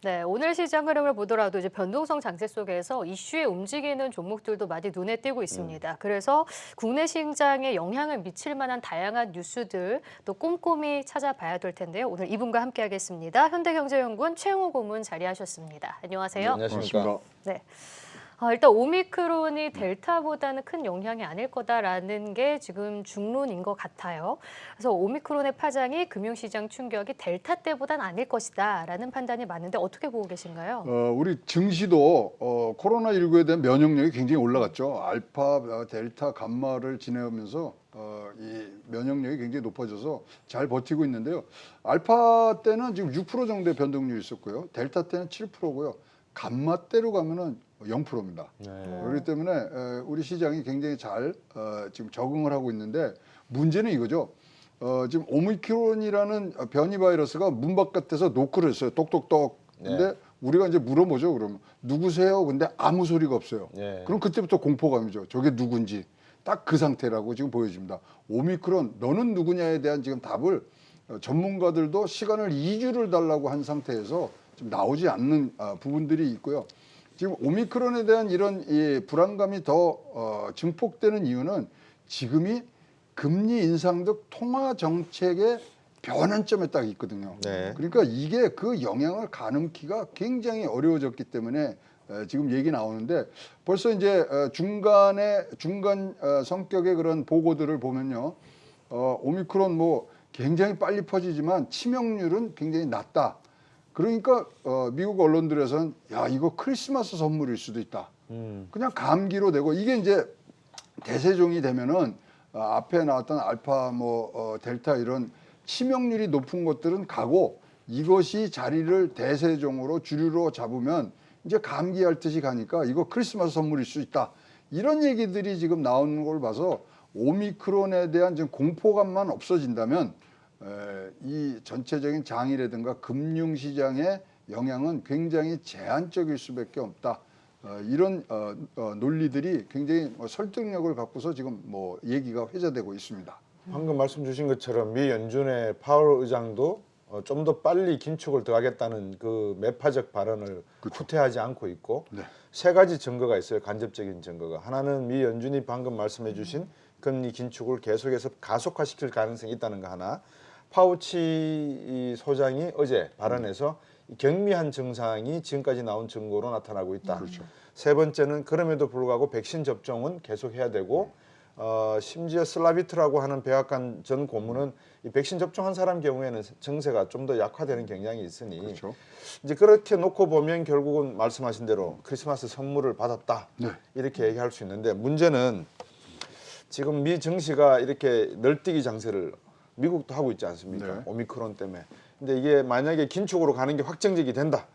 네, 오늘 시장 흐름을 보더라도 이제 변동성 장세 속에서 이슈에 움직이는 종목들도 많이 눈에 띄고 있습니다. 그래서 국내 시장에 영향을 미칠 만한 다양한 뉴스들 또 꼼꼼히 찾아봐야 될 텐데요. 오늘 이분과 함께하겠습니다. 현대경제연구원 최영호 고문 자리하셨습니다. 네, 안녕하세요. 안녕하십니까. 네. 일단 오미크론이 델타보다는 큰 영향이 아닐 거다라는 게 지금 중론인 것 같아요. 그래서 오미크론의 파장이 금융시장 충격이 델타 때보다는 아닐 것이다라는 판단이 많은데 어떻게 보고 계신가요? 우리 증시도 코로나19에 대한 면역력이 굉장히 올라갔죠. 알파, 델타, 감마를 지내면서 이 면역력이 굉장히 높아져서 잘 버티고 있는데요. 알파 때는 지금 6% 정도의 변동률이 있었고요. 델타 때는 7%고요. 감마 때로 가면은 0%입니다. 그렇기 때문에 우리 시장이 굉장히 잘 지금 적응을 하고 있는데 문제는 이거죠. 지금 오미크론이라는 변이 바이러스가 문 바깥에서 노크를 했어요. 똑똑똑. 근데 우리가 이제 물어보죠. 그러면 누구세요? 근데 아무 소리가 없어요. 그럼 그때부터 공포감이죠. 저게 누군지. 딱 그 상태라고 지금 보여집니다. 오미크론 너는 누구냐에 대한 지금 답을 전문가들도 시간을 2주를 달라고 한 상태에서 지금 나오지 않는 부분들이 있고요. 지금 오미크론에 대한 이런 불안감이 더 증폭되는 이유는 지금이 금리 인상 등 통화 정책의 변환점에 딱 있거든요. 그러니까 이게 그 영향을 가늠기가 굉장히 어려워졌기 때문에 지금 얘기 나오는데 벌써 이제 중간 성격의 그런 보고들을 보면요. 오미크론 뭐 굉장히 빨리 퍼지지만 치명률은 굉장히 낮다. 그러니까 미국 언론들에서는 야 이거 크리스마스 선물일 수도 있다. 그냥 감기로 되고 이게 이제 대세종이 되면은 앞에 나왔던 알파 델타 이런 치명률이 높은 것들은 가고 이것이 자리를 대세종으로 주류로 잡으면 이제 감기 앓듯이 가니까 이거 크리스마스 선물일 수 있다. 이런 얘기들이 지금 나오는 걸 봐서 오미크론에 대한 지금 공포감만 없어진다면 이 전체적인 장이라든가 금융시장의 영향은 굉장히 제한적일 수밖에 없다. 이런 논리들이 굉장히 설득력을 갖고서 지금 얘기가 회자되고 있습니다. 방금 말씀 주신 것처럼 미 연준의 파월 의장도 좀 더 빨리 긴축을 더하겠다는 그 매파적 발언을 후퇴하지 않고 있고 세 가지 증거가 있어요. 간접적인 증거가. 하나는 미 연준이 방금 말씀해 주신 금리 긴축을 계속해서 가속화시킬 가능성이 있다는 거 하나. 파우치 소장이 어제 발언해서 경미한 증상이 지금까지 나온 증거로 나타나고 있다. 세 번째는 그럼에도 불구하고 백신 접종은 계속해야 되고 심지어 슬라비트라고 하는 백악관 전 고문은 이 백신 접종한 사람 경우에는 증세가 좀 더 약화되는 경향이 있으니 이제 그렇게 놓고 보면 결국은 말씀하신 대로 크리스마스 선물을 받았다 이렇게 얘기할 수 있는데 문제는 지금 미 증시가 이렇게 널뛰기 장세를 미국도 하고 있지 않습니까? 오미크론 때문에. 근데 이게 만약에 긴축으로 가는 게 확정적이 된다.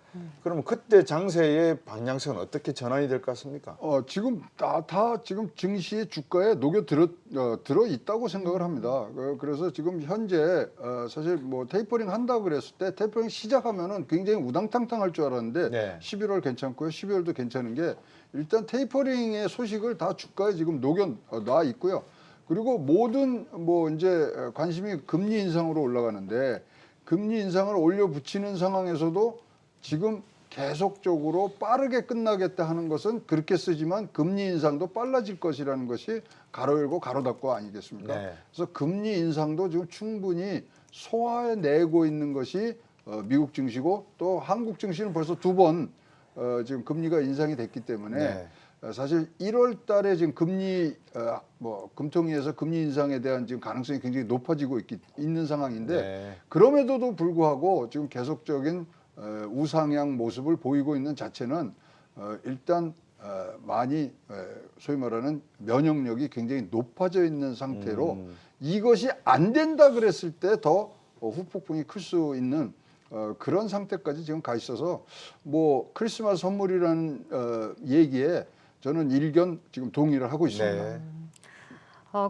그러면 그때 장세의 방향성은 어떻게 전환이 될 것 같습니까? 지금 다 지금 증시의 주가에 녹여 들어 있다고 생각을 합니다. 그래서 지금 현재 사실 테이퍼링 한다고 그랬을 때 테이퍼링 시작하면은 굉장히 우당탕탕할 줄 알았는데 11월 괜찮고요. 12월도 괜찮은 게 일단 테이퍼링의 소식을 다 주가에 지금 녹여 놔 있고요. 그리고 모든 이제 관심이 금리 인상으로 올라가는데 금리 인상을 올려붙이는 상황에서도 지금 계속적으로 빠르게 끝나겠다 하는 것은 그렇게 쓰지만 금리 인상도 빨라질 것이라는 것이 가로 열고 가로 닫고 아니겠습니까? 그래서 금리 인상도 지금 충분히 소화해내고 있는 것이 미국 증시고 또 한국 증시는 벌써 두 번 지금 금리가 인상이 됐기 때문에 사실 1월 달에 지금 금리 금통위에서 금리 인상에 대한 지금 가능성이 굉장히 높아지고 있는 상황인데 그럼에도 불구하고 지금 계속적인 우상향 모습을 보이고 있는 자체는 일단 많이 소위 말하는 면역력이 굉장히 높아져 있는 상태로 이것이 안 된다 그랬을 때 더 후폭풍이 클 수 있는 그런 상태까지 지금 가 있어서 크리스마스 선물이라는 얘기에 저는 일견 지금 동의를 하고 있습니다.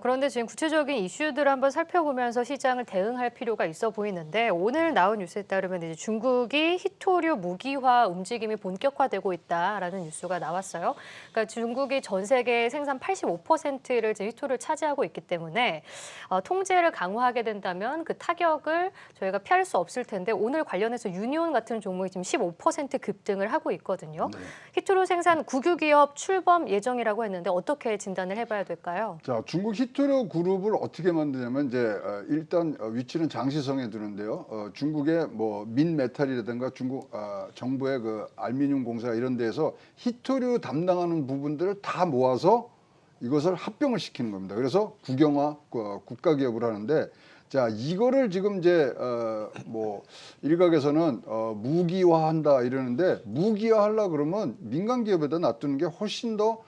그런데 지금 구체적인 이슈들을 한번 살펴보면서 시장을 대응할 필요가 있어 보이는데 오늘 나온 뉴스에 따르면 이제 중국이 히토류 무기화 움직임이 본격화되고 있다라는 뉴스가 나왔어요. 그러니까 중국이 전 세계 생산 85%를 지금 히토류를 차지하고 있기 때문에 통제를 강화하게 된다면 그 타격을 저희가 피할 수 없을 텐데 오늘 관련해서 유니온 같은 종목이 지금 15% 급등을 하고 있거든요. 네. 히토류 생산 국유 기업 출범 예정이라고 했는데 어떻게 진단을 해봐야 될까요? 자, 중국 히토류 그룹을 어떻게 만드냐면 이제 일단 위치는 장시성에 두는데요. 중국의 뭐 민메탈이라든가 중국 정부의 그 알루미늄 공사 이런 데에서 히토류 담당하는 부분들을 다 모아서 이것을 합병을 시키는 겁니다. 그래서 국영화 국가 기업을 하는데 자, 이거를 지금 이제 뭐 일각에서는 무기화한다 이러는데 무기화하려 그러면 민간 기업에다 놔두는 게 훨씬 더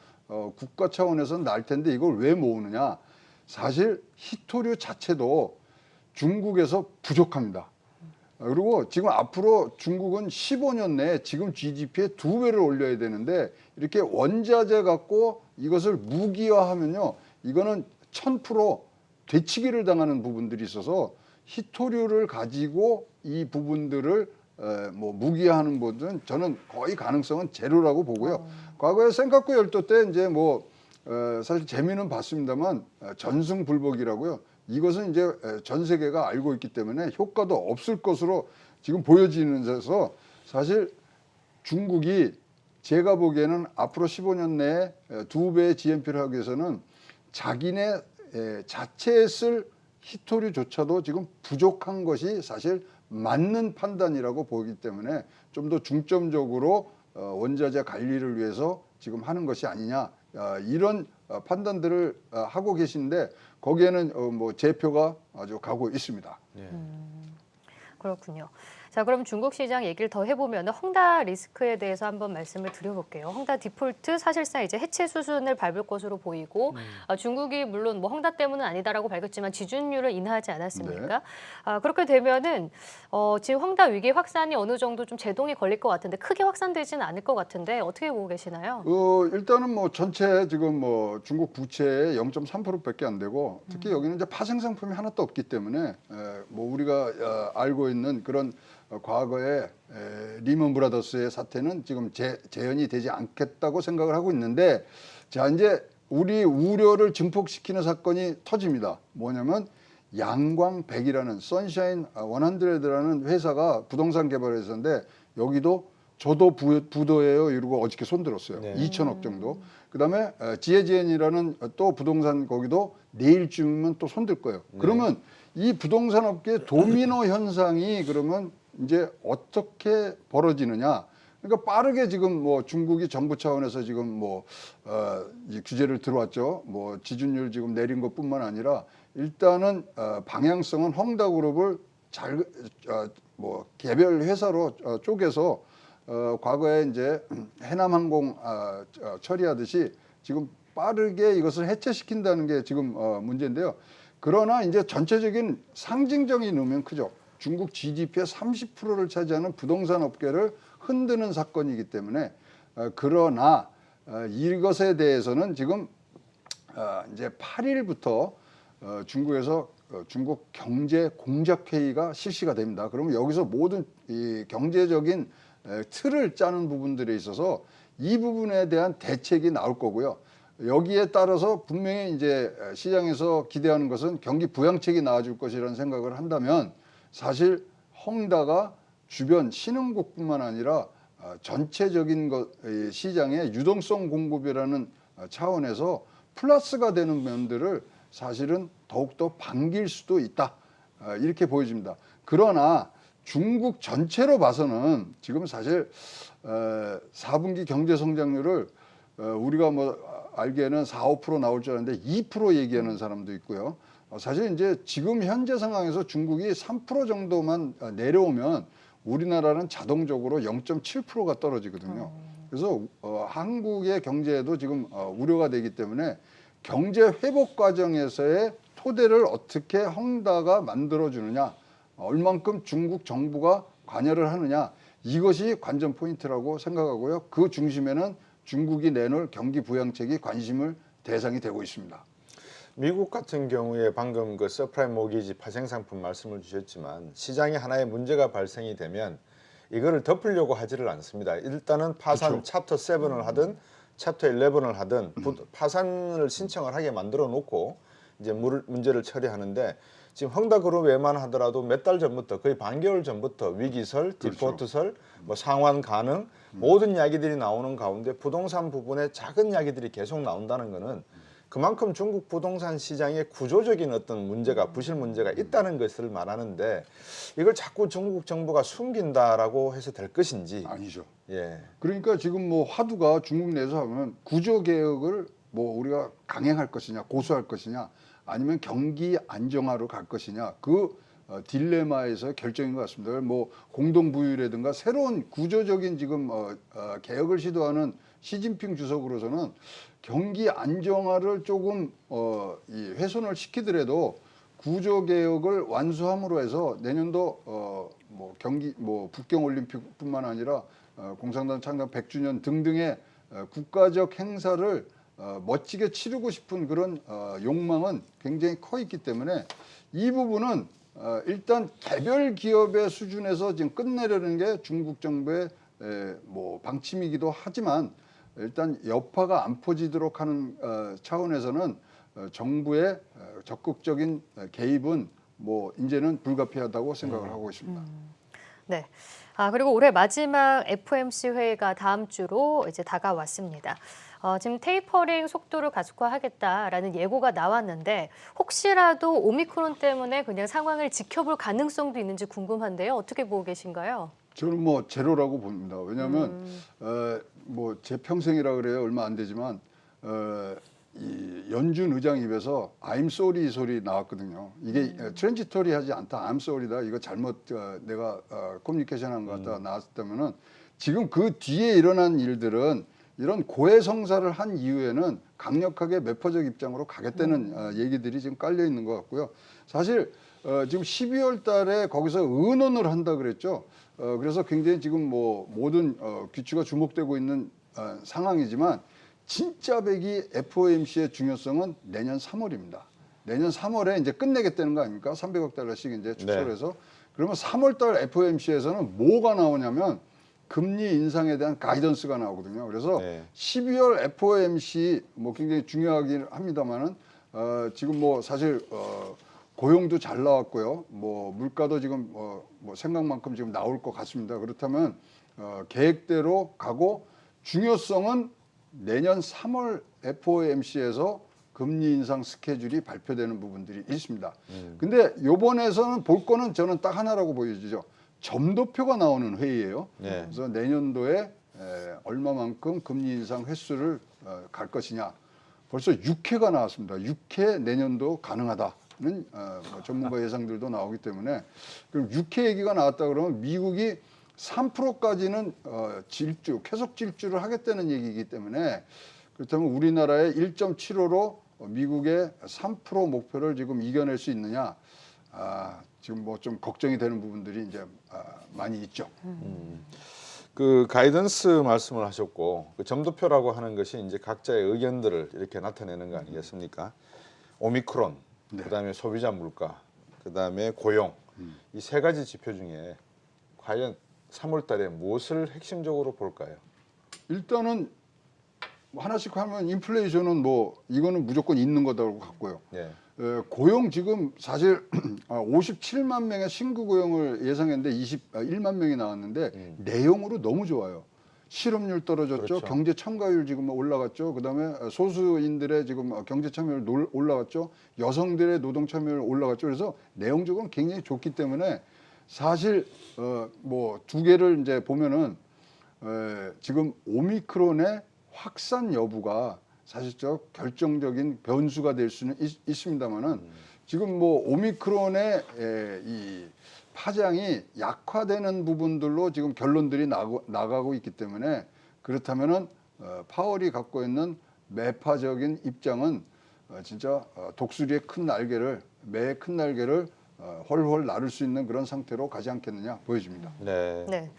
국가 차원에서는 나을 텐데 이걸 왜 모으느냐? 사실 히토류 자체도 중국에서 부족합니다. 그리고 지금 앞으로 중국은 15년 내에 지금 GDP의 2배를 올려야 되는데 이렇게 원자재 갖고 이것을 무기화하면요, 이거는 1000% 되치기를 당하는 부분들이 있어서 히토류를 가지고 이 부분들을 뭐 무기화하는 부분은 저는 거의 가능성은 제로라고 보고요. 과거에 센카쿠 열도 때 이제 뭐 사실 재미는 봤습니다만 전승불복이라고요. 이것은 이제 전 세계가 알고 있기 때문에 효과도 없을 것으로 지금 보여지는 데서 사실 중국이 제가 보기에는 앞으로 15년 내에 2배의 GNP를 하기 위해서는 자기네 자체에 쓸 히토류조차도 지금 부족한 것이 사실 맞는 판단이라고 보기 때문에 좀 더 중점적으로 원자재 관리를 위해서 지금 하는 것이 아니냐 이런 판단들을 하고 계신데 거기에는 뭐 제표가 아주 가고 있습니다. 그렇군요. 자, 그럼 중국 시장 얘기를 더 해보면 헝다 리스크에 대해서 한번 말씀을 드려볼게요. 헝다 디폴트 사실상 이제 해체 수순을 밟을 것으로 보이고 중국이 물론 뭐 헝다 때문은 아니다라고 밝혔지만 지준율을 인하하지 않았습니까? 네. 그렇게 되면은 지금 헝다 위기 확산이 어느 정도 좀 제동이 걸릴 것 같은데 크게 확산되지는 않을 것 같은데 어떻게 보고 계시나요? 일단은 뭐 전체 지금 뭐 중국 부채의 0.3%밖에 안 되고 특히 여기는 이제 파생 상품이 하나도 없기 때문에 뭐 우리가 알고 있는 그런 과거에 리먼 브라더스의 사태는 지금 재현이 되지 않겠다고 생각을 하고 있는데 자 이제 우리 우려를 증폭시키는 사건이 터집니다. 뭐냐면 양광100이라는 선샤인 100라는 회사가 부동산 개발회사인데 여기도 저도 부도예요 이러고 어저께 손들었어요. 네. 2천억 정도. 그다음에 지에지엔이라는 또 부동산 거기도 내일쯤이면 또 손들 거예요. 그러면 이 부동산 업계 도미노 현상이 그러면 이제 어떻게 벌어지느냐? 그러니까 빠르게 지금 뭐 중국이 정부 차원에서 지금 뭐 이 규제를 들어왔죠. 뭐 지준율 지금 내린 것뿐만 아니라 일단은 방향성은 헝다그룹을 잘 뭐 개별 회사로 쪼개서 과거에 이제 해남항공 처리하듯이 지금 빠르게 이것을 해체시킨다는 게 지금 문제인데요. 그러나 이제 전체적인 상징적인 의미는 크죠. 중국 GDP의 30%를 차지하는 부동산 업계를 흔드는 사건이기 때문에 그러나 이것에 대해서는 지금 이제 8일부터 중국에서 중국 경제 공작 회의가 실시가 됩니다. 그러면 여기서 모든 이 경제적인 틀을 짜는 부분들에 있어서 이 부분에 대한 대책이 나올 거고요. 여기에 따라서 분명히 이제 시장에서 기대하는 것은 경기 부양책이 나와줄 것이라는 생각을 한다면 사실 헝다가 주변 신흥국뿐만 아니라 전체적인 시장의 유동성 공급이라는 차원에서 플러스가 되는 면들을 사실은 더욱더 반길 수도 있다 이렇게 보여집니다. 그러나 중국 전체로 봐서는 지금 사실 4분기 경제 성장률을 우리가 뭐 알기에는 4, 5% 나올 줄 알았는데 2% 얘기하는 사람도 있고요. 사실 이제 지금 현재 상황에서 중국이 3% 정도만 내려오면 우리나라는 자동적으로 0.7%가 떨어지거든요. 그래서 한국의 경제에도 지금 우려가 되기 때문에 경제 회복 과정에서의 토대를 어떻게 헝다가 만들어주느냐, 얼만큼 중국 정부가 관여를 하느냐, 이것이 관전 포인트라고 생각하고요. 그 중심에는 중국이 내놓을 경기 부양책이 관심을 대상이 되고 있습니다. 미국 같은 경우에 방금 그 서프라임 모기지 파생 상품 말씀을 주셨지만 시장에 하나의 문제가 발생이 되면 이거를 덮으려고 하지를 않습니다. 일단은 파산 그렇죠. 챕터 7을 하든 챕터 11을 하든 파산을 신청을 하게 만들어 놓고 이제 문제를 처리하는데 지금 헝다그룹 웬만하더라도 몇 달 전부터 거의 반개월 전부터 위기설, 디포트설, 뭐 상환 가능 모든 이야기들이 나오는 가운데 부동산 부분에 작은 이야기들이 계속 나온다는 거는 그만큼 중국 부동산 시장에 구조적인 어떤 문제가 부실 문제가 있다는 것을 말하는데 이걸 자꾸 중국 정부가 숨긴다라고 해서 될 것인지 아니죠. 예. 그러니까 지금 뭐 화두가 중국 내에서 하면 구조 개혁을 뭐 우리가 강행할 것이냐, 고수할 것이냐, 아니면 경기 안정화로 갈 것이냐, 그 딜레마에서 결정인 것 같습니다. 뭐 공동부유라든가 새로운 구조적인 지금 개혁을 시도하는 시진핑 주석으로서는 경기 안정화를 조금 이 훼손을 시키더라도 구조 개혁을 완수함으로 해서 내년도 뭐 경기 뭐 북경 올림픽뿐만 아니라 공산당 창당 100주년 등등의 국가적 행사를 멋지게 치르고 싶은 그런 욕망은 굉장히 커 있기 때문에 이 부분은 일단 개별 기업의 수준에서 지금 끝내려는 게 중국 정부의 뭐 방침이기도 하지만 일단 여파가 안 퍼지도록 하는 차원에서는 정부의 적극적인 개입은 뭐 이제는 불가피하다고 생각을 하고 있습니다. 네. 그리고 올해 마지막 FOMC 회의가 다음 주로 이제 다가왔습니다. 지금 테이퍼링 속도를 가속화하겠다라는 예고가 나왔는데 혹시라도 오미크론 때문에 그냥 상황을 지켜볼 가능성도 있는지 궁금한데요. 어떻게 보고 계신가요? 저는 뭐 제로라고 봅니다. 왜냐하면 뭐 제 평생이라 그래요. 얼마 안 되지만 이 연준 의장 입에서 I'm sorry 소리 나왔거든요. 이게 트랜지토리하지 않다. I'm sorry다. 이거 잘못 내가 커뮤니케이션한 것 같다 나왔다면은 지금 그 뒤에 일어난 일들은 이런 고해성사를 한 이후에는 강력하게 매표적 입장으로 가겠다는 얘기들이 지금 깔려 있는 것 같고요. 사실 지금 12월 달에 거기서 의논을 한다 그랬죠. 그래서 굉장히 지금 뭐 모든 귀추가 주목되고 있는 상황이지만 진짜 배기 FOMC의 중요성은 내년 3월입니다. 내년 3월에 이제 끝내겠다는 거 아닙니까? 300억 달러씩 이제 축소를 해서. 그러면 3월 달 FOMC에서는 뭐가 나오냐면 금리 인상에 대한 가이던스가 나오거든요. 그래서 12월 FOMC 뭐 굉장히 중요하긴 합니다만은 지금 뭐 사실 고용도 잘 나왔고요. 뭐 물가도 지금 뭐 생각만큼 지금 나올 것 같습니다. 그렇다면 계획대로 가고 중요성은 내년 3월 FOMC에서 금리 인상 스케줄이 발표되는 부분들이 있습니다. 근데 요번에서는 볼 거는 저는 딱 하나라고 보여지죠. 점도표가 나오는 회의예요. 그래서 내년도에 얼마만큼 금리 인상 횟수를 갈 것이냐. 벌써 6회가 나왔습니다. 6회 내년도 가능하다는 뭐 전문가 예상들도 나오기 때문에 그럼 6회 얘기가 나왔다 그러면 미국이 3%까지는 쾌속 질주를 하겠다는 얘기이기 때문에 그렇다면 우리나라의 1.75로 미국의 3% 목표를 지금 이겨낼 수 있느냐? 지금 뭐 좀 걱정이 되는 부분들이 이제 많이 있죠. 그 가이던스 말씀을 하셨고 그 점도표라고 하는 것이 이제 각자의 의견들을 이렇게 나타내는 거 아니겠습니까? 오미크론, 그다음에 소비자 물가, 그다음에 고용 이 세 가지 지표 중에 과연 3월 달에 무엇을 핵심적으로 볼까요? 일단은 뭐 하나씩 하면 인플레이션은 뭐 이거는 무조건 있는 거다고 같고요. 고용 지금 사실 57만 명의 신규 고용을 예상했는데 21만 명이 나왔는데 내용으로 너무 좋아요. 실업률 떨어졌죠. 그렇죠. 경제 참가율 지금 올라갔죠. 그다음에 소수인들의 지금 경제 참여율 올라갔죠. 여성들의 노동 참여율 올라갔죠. 그래서 내용적으로 굉장히 좋기 때문에 사실 뭐 두 개를 이제 보면은 지금 오미크론의 확산 여부가 사실적 결정적인 변수가 될 수는 있습니다만은 지금 뭐 오미크론의 이 파장이 약화되는 부분들로 지금 결론들이 나가고 있기 때문에 그렇다면은 파월이 갖고 있는 매파적인 입장은 진짜 독수리의 큰 날개를 매의 큰 날개를 훨훨 나를 수 있는 그런 상태로 가지 않겠느냐 보여집니다. 네.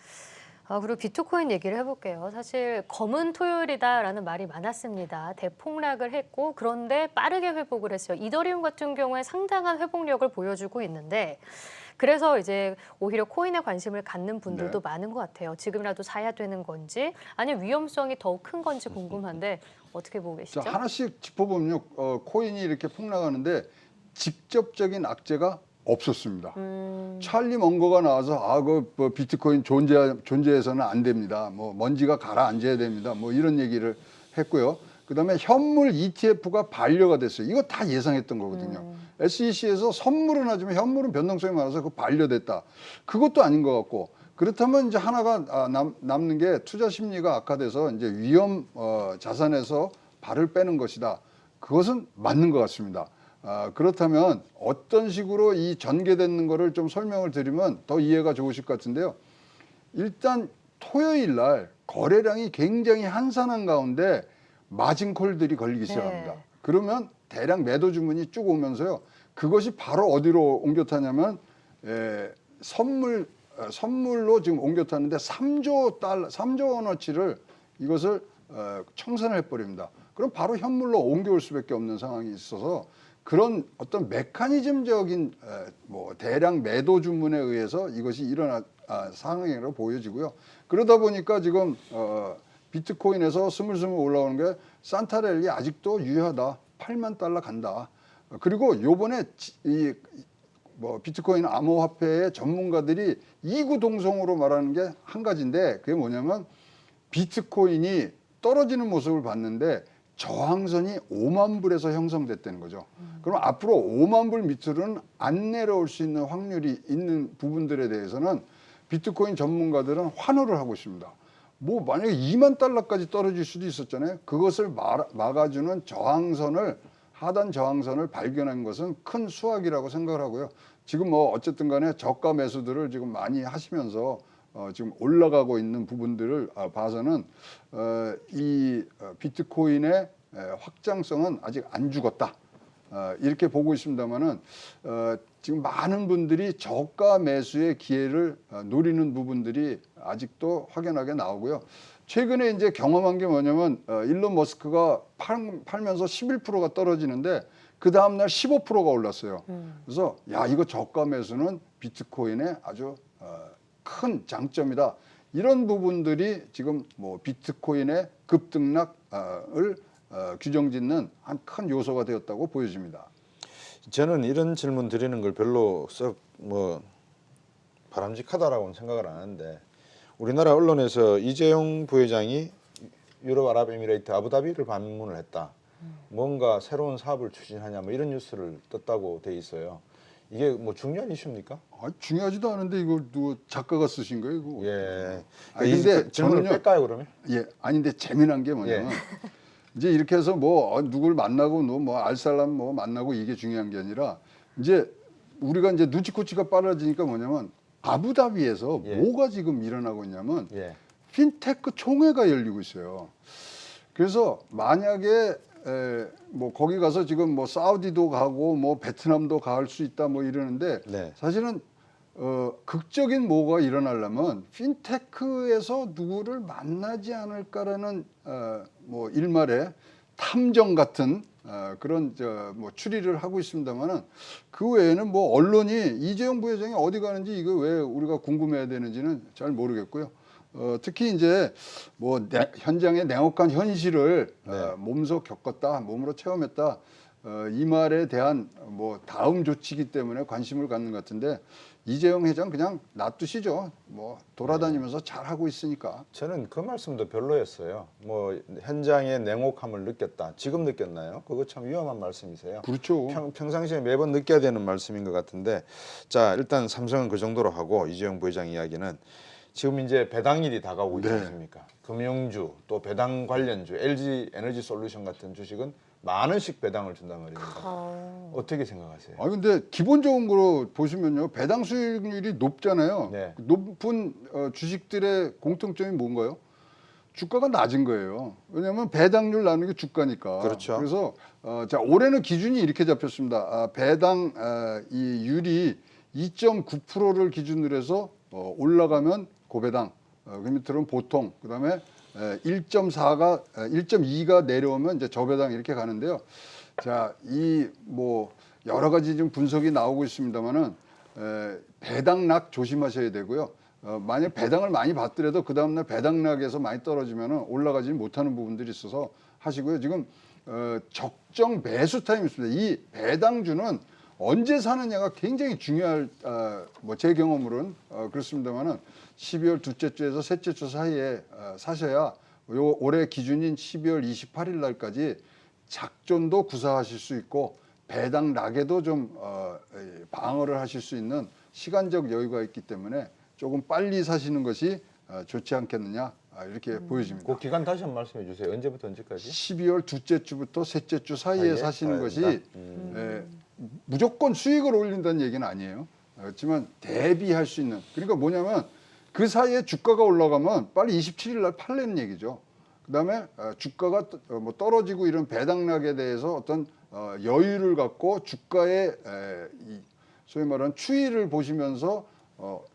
그리고 비트코인 얘기를 해볼게요. 사실 검은 토요일이다라는 말이 많았습니다. 대폭락을 했고 그런데 빠르게 회복을 했어요. 이더리움 같은 경우에 상당한 회복력을 보여주고 있는데 그래서 이제 오히려 코인에 관심을 갖는 분들도 많은 것 같아요. 지금이라도 사야 되는 건지 아니면 위험성이 더욱 큰 건지 궁금한데 어떻게 보고 계시죠? 자, 하나씩 짚어보면요. 코인이 이렇게 폭락하는데 직접적인 악재가 없었습니다. 찰리 먼거가 나와서 뭐 비트코인 존재해서는 안 됩니다. 뭐 먼지가 가라앉아야 됩니다. 뭐 이런 얘기를 했고요. 그다음에 현물 ETF가 반려가 됐어요. 이거 다 예상했던 거거든요. SEC에서 선물은 하지만 현물은 변동성이 많아서 그 반려됐다. 그것도 아닌 것 같고 그렇다면 이제 하나가 남는 게 투자 심리가 악화돼서 이제 위험 자산에서 발을 빼는 것이다. 그것은 맞는 것 같습니다. 그렇다면 어떤 식으로 이 전개되는 거를 좀 설명을 드리면 더 이해가 좋으실 것 같은데요. 일단 토요일 날 거래량이 굉장히 한산한 가운데 마진콜들이 걸리기 시작합니다. 그러면 대량 매도 주문이 쭉 오면서요. 그것이 바로 어디로 옮겨 타냐면 선물로 지금 옮겨 타는데 3조 원어치를 이것을 청산을 해버립니다. 그럼 바로 현물로 옮겨올 수밖에 없는 상황이 있어서 그런 어떤 메커니즘적인 뭐 대량 매도 주문에 의해서 이것이 일어난 상황으로 보여지고요. 그러다 보니까 지금 비트코인에서 스물스물 올라오는 게 산타랠리 아직도 유효하다. 8만 달러 간다. 그리고 요번에 뭐 비트코인 암호화폐의 전문가들이 이구동성으로 말하는 게 한 가지인데 그게 뭐냐면 비트코인이 떨어지는 모습을 봤는데 저항선이 5만 불에서 형성됐다는 거죠. 그럼 앞으로 5만 불 밑으로는 안 내려올 수 있는 확률이 있는 부분들에 대해서는 비트코인 전문가들은 환호를 하고 있습니다. 뭐 만약에 2만 달러까지 떨어질 수도 있었잖아요. 그것을 막아주는 하단 저항선을 발견한 것은 큰 수확이라고 생각을 하고요. 지금 뭐 어쨌든 간에 저가 매수들을 지금 많이 하시면서 지금 올라가고 있는 부분들을 봐서는 이 비트코인의 확장성은 아직 안 죽었다. 이렇게 보고 있습니다만은 지금 많은 분들이 저가 매수의 기회를 노리는 부분들이 아직도 확연하게 나오고요. 최근에 이제 경험한 게 뭐냐면 일론 머스크가 팔면서 11%가 떨어지는데 그 다음날 15%가 올랐어요. 그래서 야 이거 저가 매수는 비트코인의 아주 큰 장점이다. 이런 부분들이 지금 뭐 비트코인의 급등락을 규정짓는 한 큰 요소가 되었다고 보여집니다. 저는 이런 질문 드리는 걸 별로 썩 뭐 바람직하다라고는 생각을 안 하는데 우리나라 언론에서 이재용 부회장이 유럽아랍에미레이트 아부다비를 방문을 했다. 뭔가 새로운 사업을 추진하냐 뭐 이런 뉴스를 떴다고 돼 있어요. 이게 뭐 중요한 이슈입니까? 중요하지도 않은데 이거 누구 작가가 쓰신 거예요? 이거. 예. 근데 질문을 뺄까요 그러면? 예. 아닌데 재미난 게 뭐냐면 이제 이렇게 해서 뭐 누굴 만나고 뭐 알살람 뭐 만나고 이게 중요한 게 아니라 이제 우리가 이제 눈치코치가 빨라지니까 뭐냐면 아부다비에서 뭐가 지금 일어나고 있냐면 핀테크 총회가 열리고 있어요. 그래서 만약에 뭐 거기 가서 지금 뭐 사우디도 가고 뭐 베트남도 갈 수 있다 뭐 이러는데 사실은 극적인 뭐가 일어나려면 핀테크에서 누구를 만나지 않을까라는 뭐 일말의 탐정 같은 그런 뭐 추리를 하고 있습니다만은 그 외에는 뭐 언론이 이재용 부회장이 어디 가는지 이거 왜 우리가 궁금해야 되는지는 잘 모르겠고요. 특히 이제 뭐 현장의 냉혹한 현실을 몸소 겪었다, 몸으로 체험했다. 이 말에 대한 뭐 다음 조치이기 때문에 관심을 갖는 것 같은데 이재용 회장 그냥 놔두시죠. 뭐 돌아다니면서 잘 하고 있으니까. 저는 그 말씀도 별로였어요. 뭐 현장의 냉혹함을 느꼈다. 지금 느꼈나요? 그거 참 위험한 말씀이세요. 그렇죠. 평상시에 매번 느껴야 되는 말씀인 것 같은데 자 일단 삼성은 그 정도로 하고 이재용 부회장 이야기는 지금 이제 배당일이 다가오고 있지 않습니까? 금융주 또 배당 관련주 LG 에너지 솔루션 같은 주식은 만 원씩 배당을 준단 말입니다. 어떻게 생각하세요? 근데 기본적인 거로 보시면요. 배당 수익률이 높잖아요. 높은 주식들의 공통점이 뭔가요? 주가가 낮은 거예요. 왜냐하면 배당률 나누는 게 주가니까. 그렇죠. 그래서 자 올해는 기준이 이렇게 잡혔습니다. 배당 이 율이 2.9%를 기준으로 해서 올라가면 고배당, 그 밑으로는 보통, 그다음에 1.4가 1.2가 내려오면 이제 저배당 이렇게 가는데요. 자, 이 뭐 여러 가지 좀 분석이 나오고 있습니다만은 배당락 조심하셔야 되고요. 만약 배당을 많이 받더라도 그 다음날 배당락에서 많이 떨어지면은 올라가지 못하는 부분들이 있어서 하시고요. 지금 적정 매수 타임이 있습니다. 이 배당주는 언제 사느냐가 굉장히 중요할 뭐 제 경험으로는 그렇습니다만은 12월 둘째 주에서 셋째 주 사이에 사셔야 요 올해 기준인 12월 28일 날까지 작전도 구사하실 수 있고 배당 락에도 좀 방어를 하실 수 있는 시간적 여유가 있기 때문에 조금 빨리 사시는 것이 좋지 않겠느냐 이렇게 보여집니다. 그 기간 다시 한번 말씀해 주세요. 언제부터 언제까지? 12월 둘째 주부터 셋째 주 사이에 사시는 것이 된다? 무조건 수익을 올린다는 얘기는 아니에요. 그렇지만 대비할 수 있는, 그러니까 뭐냐면 그 사이에 주가가 올라가면 빨리 27일 날 팔라는 얘기죠. 그다음에 주가가 뭐 떨어지고 이런 배당락에 대해서 어떤 여유를 갖고 주가의 소위 말하는 추이를 보시면서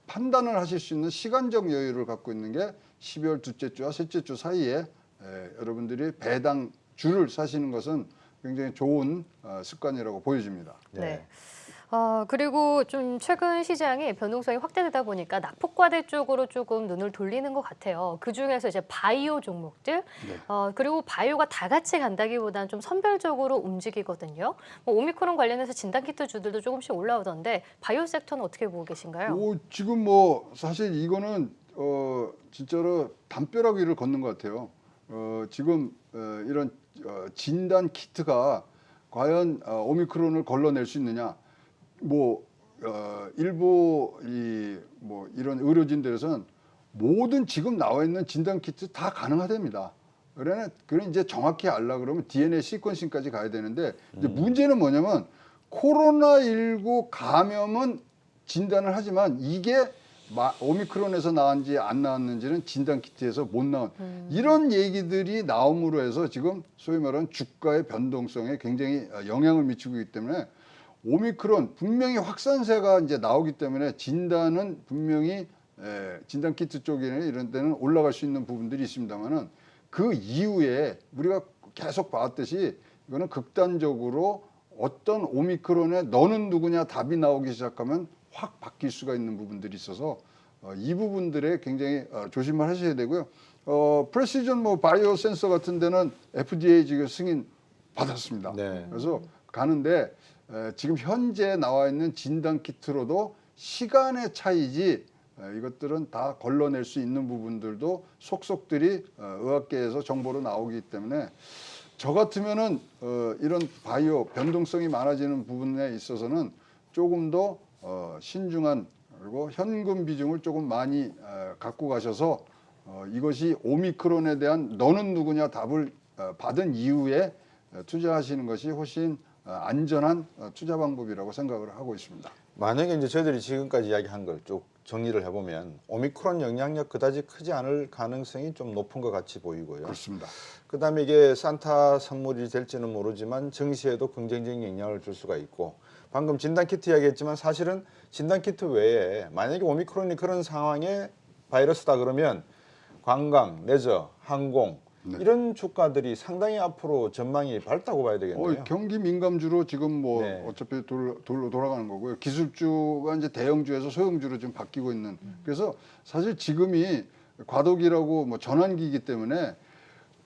판단을 하실 수 있는 시간적 여유를 갖고 있는 게 12월 둘째 주와 셋째 주 사이에 여러분들이 배당주를 사시는 것은 굉장히 좋은 습관이라고 보여집니다. 네. 그리고 좀 최근 시장이 변동성이 확대되다 보니까 낙폭과대 쪽으로 조금 눈을 돌리는 것 같아요. 그 중에서 이제 바이오 종목들, 그리고 바이오가 다 같이 간다기보다는 좀 선별적으로 움직이거든요. 뭐 오미크론 관련해서 진단키트 주들도 조금씩 올라오던데 바이오 섹터는 어떻게 보고 계신가요? 지금 뭐 사실 이거는 진짜로 담벼락 위를 걷는 것 같아요. 지금 이런 진단 키트가 과연 오미크론을 걸러낼 수 있느냐? 뭐 일부 뭐 이런 의료진들에서는 모든 지금 나와 있는 진단 키트 다 가능하답니다. 그러나 이제 정확히 알라 그러면 DNA 시퀀싱까지 가야 되는데 이제 문제는 뭐냐면 코로나19 감염은 진단을 하지만 이게 오미크론에서 나왔는지 안 나왔는지는 진단 키트에서 못 나온 이런 얘기들이 나옴으로 해서 지금 소위 말하는 주가의 변동성에 굉장히 영향을 미치고 있기 때문에 오미크론 분명히 확산세가 이제 나오기 때문에 진단은 분명히 진단 키트 쪽에는 이런 데는 올라갈 수 있는 부분들이 있습니다만은 그 이후에 우리가 계속 봤듯이 이거는 극단적으로 어떤 오미크론에 너는 누구냐 답이 나오기 시작하면 확 바뀔 수가 있는 부분들이 있어서 이 부분들에 굉장히 조심을 하셔야 되고요. 프레시전 뭐 바이오 센서 같은 데는 FDA 지금 승인 받았습니다. 네. 그래서 가는데 지금 현재 나와 있는 진단 키트로도 시간의 차이지 이것들은 다 걸러낼 수 있는 부분들도 속속들이 의학계에서 정보로 나오기 때문에 저 같으면은 이런 바이오 변동성이 많아지는 부분에 있어서는 조금 더 신중한 그리고 현금 비중을 조금 많이 갖고 가셔서 이것이 오미크론에 대한 너는 누구냐 답을 받은 이후에 투자하시는 것이 훨씬 안전한 투자 방법이라고 생각을 하고 있습니다. 만약에 이제 저희들이 지금까지 이야기한 걸 쭉 정리를 해보면 오미크론 영향력 그다지 크지 않을 가능성이 좀 높은 것 같이 보이고요. 그렇습니다. 그다음에 이게 산타 선물이 될지는 모르지만 증시에도 긍정적인 영향을 줄 수가 있고 방금 진단키트 이야기했지만 사실은 진단키트 외에 만약에 오미크론이 그런 상황에 바이러스다 그러면 관광, 레저, 항공 이런 주가들이 상당히 앞으로 전망이 밝다고 봐야 되겠네요. 경기 민감주로 지금 뭐 네. 어차피 돌아가는 거고요. 기술주가 이제 대형주에서 소형주로 좀 바뀌고 있는. 그래서 사실 지금이 과도기라고 뭐 전환기이기 때문에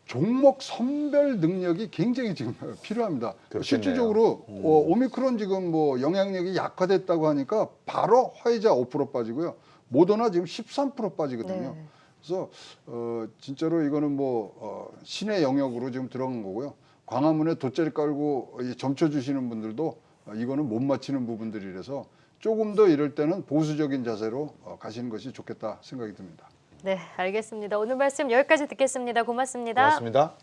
종목 선별 능력이 굉장히 지금 필요합니다. 그렇겠네요. 실질적으로 오미크론 지금 뭐 영향력이 약화됐다고 하니까 바로 화이자 5% 빠지고요. 모더나 지금 13% 빠지거든요. 네. 그래서 진짜로 이거는 뭐 신의 영역으로 지금 들어간 거고요. 광화문에 돗자리 깔고 점쳐 주시는 분들도 이거는 못 맞히는 부분들이라서 조금 더 이럴 때는 보수적인 자세로 가시는 것이 좋겠다 생각이 듭니다. 네, 알겠습니다. 오늘 말씀 여기까지 듣겠습니다. 고맙습니다. 고맙습니다.